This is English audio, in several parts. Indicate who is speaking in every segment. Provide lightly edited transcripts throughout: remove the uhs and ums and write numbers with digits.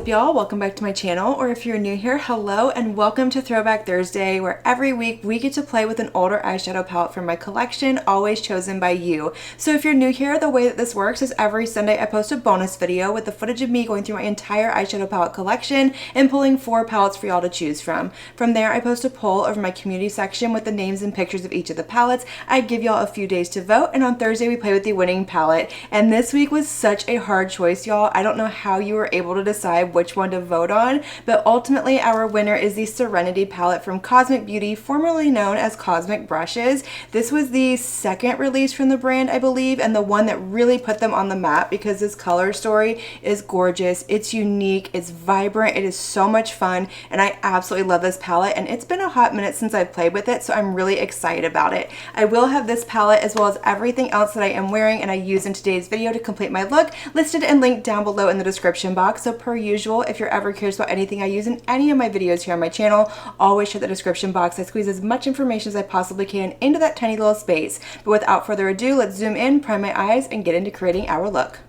Speaker 1: up, y'all? Welcome back to my channel, or if you're new here, hello and welcome to Throwback Thursday, where every week we get to play with an older eyeshadow palette from my collection, always chosen by you. So if you're new here, the way that this works is every Sunday I post a bonus video with the footage of me going through my entire eyeshadow palette collection and pulling 4 palettes for y'all to choose from. From there, I post a poll over my community section with the names and pictures of each of the palettes. I give y'all a few days to vote, and on Thursday we play with the winning palette. And this week was such a hard choice, y'all. I don't know how you were able to decide which one to vote on, but ultimately our winner is the Serenity palette from Cosmic Beauty, formerly known as Cosmic Brushes. This was the second release from the brand, I believe, and the one that really put them on the map because this color story is gorgeous, it's unique, it's vibrant, it is so much fun, and I absolutely love this palette, and it's been a hot minute since I've played with it, so I'm really excited about it. I will have this palette as well as everything else that I am wearing and I use in today's video to complete my look listed and linked down below in the description box. So per usual, if you're ever curious about anything I use in any of my videos here on my channel, always check the description box. I squeeze as much information as I possibly can into that tiny little space. But without further ado, let's zoom in, prime my eyes, and get into creating our look.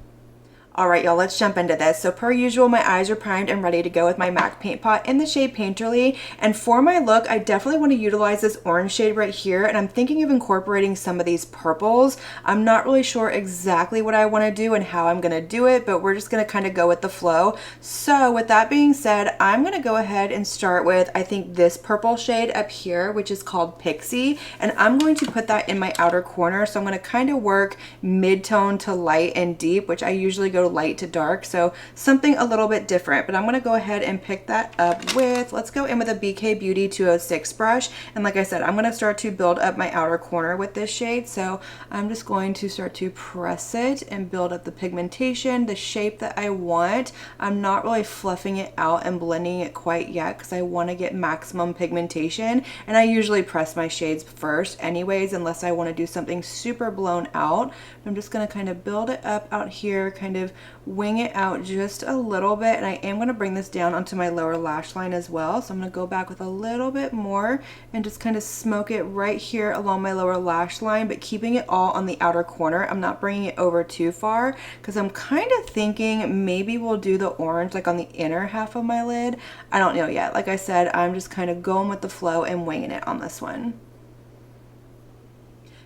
Speaker 1: Alright y'all, let's jump into this. So per usual, my eyes are primed and ready to go with my MAC paint pot in the shade Painterly. And for my look, I definitely want to utilize this orange shade right here, and I'm thinking of incorporating some of these purples. I'm not really sure exactly what I want to do and how I'm going to do it, but we're just going to kind of go with the flow. So with that being said, I'm going to go ahead and start with, I think, this purple shade up here, which is called Pixie, and I'm going to put that in my outer corner. So I'm going to kind of work mid-tone to light and deep, which I usually go light to dark, so something a little bit different. But I'm going to go ahead and pick that up with, let's go in with a BK Beauty 206 brush, and like I said, I'm going to start to build up my outer corner with this shade. So I'm just going to start to press it and build up the pigmentation, the shape that I want. I'm not really fluffing it out and blending it quite yet because I want to get maximum pigmentation, and I usually press my shades first anyways unless I want to do something super blown out. I'm just going to kind of build it up out here, kind of wing it out just a little bit, and I am going to bring this down onto my lower lash line as well. So I'm going to go back with a little bit more and just kind of smoke it right here along my lower lash line, but keeping it all on the outer corner. I'm not bringing it over too far because I'm kind of thinking maybe we'll do the orange like on the inner half of my lid. I don't know yet. Like I said, I'm just kind of going with the flow and winging it on this one.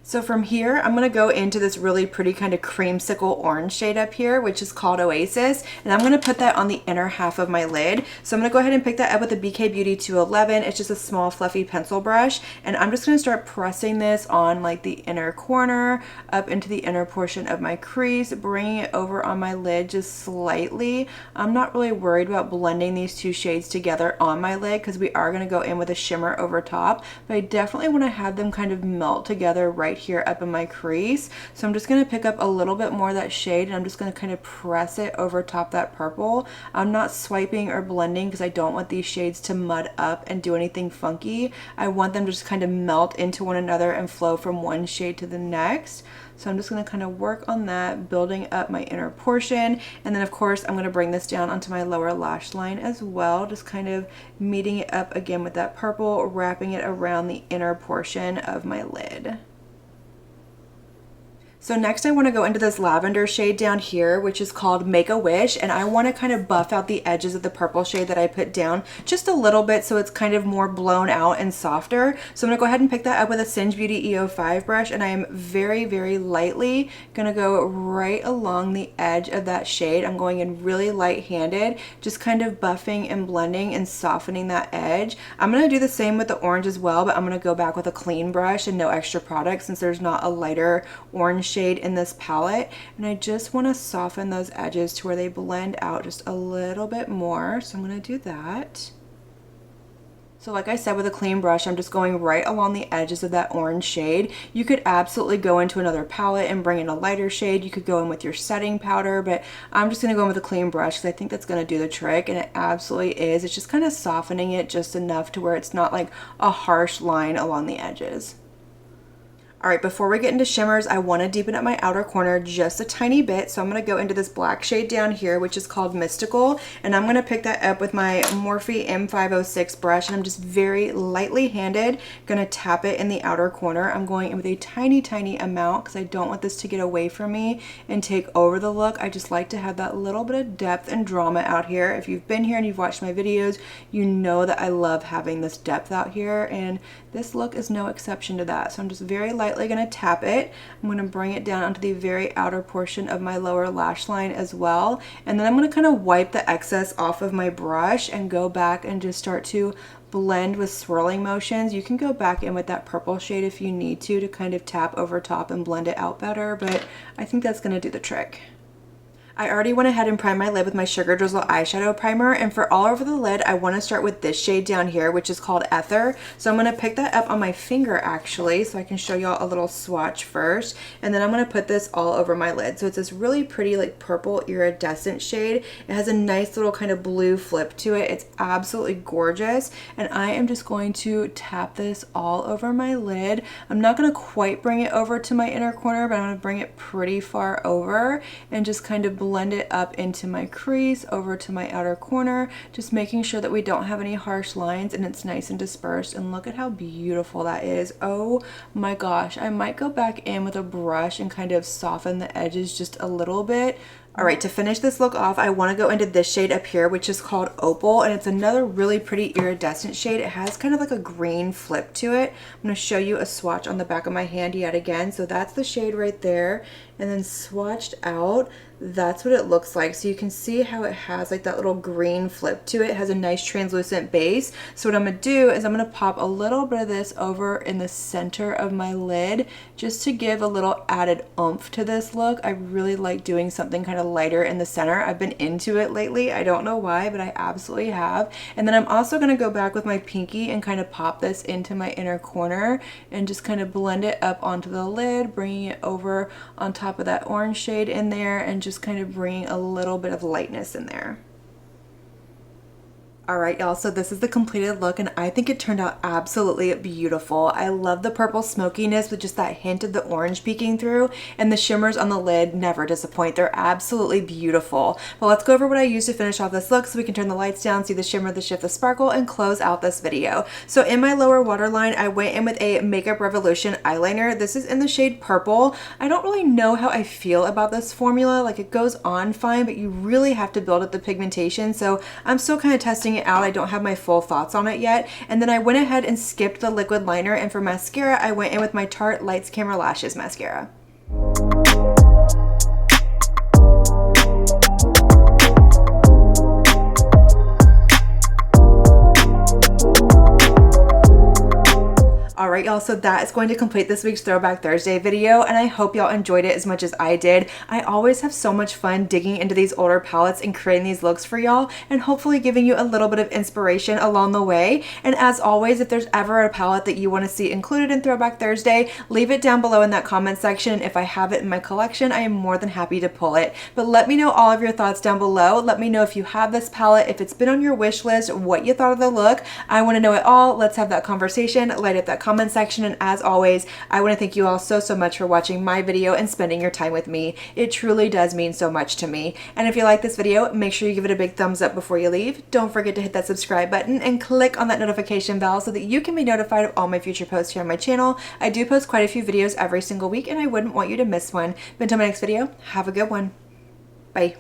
Speaker 1: So from here, I'm going to go into this really pretty kind of creamsicle orange shade up here, which is called Oasis, and I'm going to put that on the inner half of my lid. So I'm going to go ahead and pick that up with a BK Beauty 211. It's just a small fluffy pencil brush, and I'm just going to start pressing this on like the inner corner, up into the inner portion of my crease, bringing it over on my lid just slightly. I'm not really worried about blending these two shades together on my lid because we are going to go in with a shimmer over top, but I definitely want to have them kind of melt together right here up in my crease. So I'm just going to pick up a little bit more of that shade, and I'm just going to kind of press it over top that purple. I'm not swiping or blending because I don't want these shades to mud up and do anything funky. I want them to just kind of melt into one another and flow from one shade to the next. So I'm just going to kind of work on that, building up my inner portion, and then of course I'm going to bring this down onto my lower lash line as well, just kind of meeting it up again with that purple, wrapping it around the inner portion of my lid. So next I want to go into this lavender shade down here, which is called Make a Wish, and I want to kind of buff out the edges of the purple shade that I put down just a little bit so it's kind of more blown out and softer. So I'm going to go ahead and pick that up with a Singe Beauty EO5 brush, and I am very, very lightly going to go right along the edge of that shade. I'm going in really light-handed, just kind of buffing and blending and softening that edge. I'm going to do the same with the orange as well, but I'm going to go back with a clean brush and no extra product since there's not a lighter orange shade in this palette, and I just want to soften those edges to where they blend out just a little bit more. So I'm going to do that. So like I said, with a clean brush, I'm just going right along the edges of that orange shade. You could absolutely go into another palette and bring in a lighter shade. You could go in with your setting powder, but I'm just going to go in with a clean brush because I think that's going to do the trick, and it absolutely is. It's just kind of softening it just enough to where it's not like a harsh line along the edges. All right, before we get into shimmers, I want to deepen up my outer corner just a tiny bit. So I'm going to go into this black shade down here, which is called Mystical. And I'm going to pick that up with my Morphe M506 brush. And I'm just very lightly handed going to tap it in the outer corner. I'm going in with a tiny, tiny amount because I don't want this to get away from me and take over the look. I just like to have that little bit of depth and drama out here. If you've been here and you've watched my videos, you know that I love having this depth out here. And this look is no exception to that. So I'm just very lightly going to tap it. I'm going to bring it down onto the very outer portion of my lower lash line as well. And then I'm going to kind of wipe the excess off of my brush and go back and just start to blend with swirling motions. You can go back in with that purple shade if you need to kind of tap over top and blend it out better, but I think that's going to do the trick. I already went ahead and primed my lid with my Sugar Drizzle eyeshadow primer, and for all over the lid, I want to start with this shade down here, which is called Ether. So I'm going to pick that up on my finger actually, so I can show y'all a little swatch first, and then I'm going to put this all over my lid. So it's this really pretty like purple iridescent shade. It has a nice little kind of blue flip to it. It's absolutely gorgeous, and I am just going to tap this all over my lid. I'm not going to quite bring it over to my inner corner, but I'm going to bring it pretty far over and just kind of blend it up into my crease, over to my outer corner, just making sure that we don't have any harsh lines and it's nice and dispersed. And look at how beautiful that is. Oh my gosh, I might go back in with a brush and kind of soften the edges just a little bit. All right, to finish this look off, I want to go into this shade up here, which is called Opal, and it's another really pretty iridescent shade. It has kind of like a green flip to it. I'm going to show you a swatch on the back of my hand yet again. So that's the shade right there, and then swatched out, that's what it looks like. So you can see how it has like that little green flip to it. It has a nice translucent base. So what I'm going to do is I'm going to pop a little bit of this over in the center of my lid just to give a little added oomph to this look. I really like doing something kind of lighter in the center. I've been into it lately. I don't know why, but I absolutely have. And then I'm also going to go back with my pinky and kind of pop this into my inner corner and just kind of blend it up onto the lid, bringing it over on top of that orange shade in there and just kind of bringing a little bit of lightness in there. All right, y'all, so this is the completed look, and I think it turned out absolutely beautiful. I love the purple smokiness with just that hint of the orange peeking through, and the shimmers on the lid never disappoint. They're absolutely beautiful. But let's go over what I used to finish off this look so we can turn the lights down, see the shimmer, the shift, the sparkle, and close out this video. So in my lower waterline, I went in with a Makeup Revolution eyeliner. This is in the shade Purple. I don't really know how I feel about this formula. Like, it goes on fine, but you really have to build up the pigmentation, so I'm still kind of testing it out. I don't have my full thoughts on it yet. And then I went ahead and skipped the liquid liner, and for mascara I went in with my Tarte Lights Camera Lashes mascara. All right, y'all, so that is going to complete this week's Throwback Thursday video, and I hope y'all enjoyed it as much as I did. I always have so much fun digging into these older palettes and creating these looks for y'all, and hopefully giving you a little bit of inspiration along the way. And as always, if there's ever a palette that you want to see included in Throwback Thursday, leave it down below in that comment section. If I have it in my collection, I am more than happy to pull it. But let me know all of your thoughts down below. Let me know if you have this palette, if it's been on your wish list, what you thought of the look. I want to know it all. Let's have that conversation. Light up that comment section, and as always, I want to thank you all so much for watching my video and spending your time with me. It truly does mean so much to me. And if you like this video, make sure you give it a big thumbs up before you leave. Don't forget to hit that subscribe button and click on that notification bell so that you can be notified of all my future posts here on my channel. I do post quite a few videos every single week, and I wouldn't want you to miss one. But until my next video, have a good one. Bye.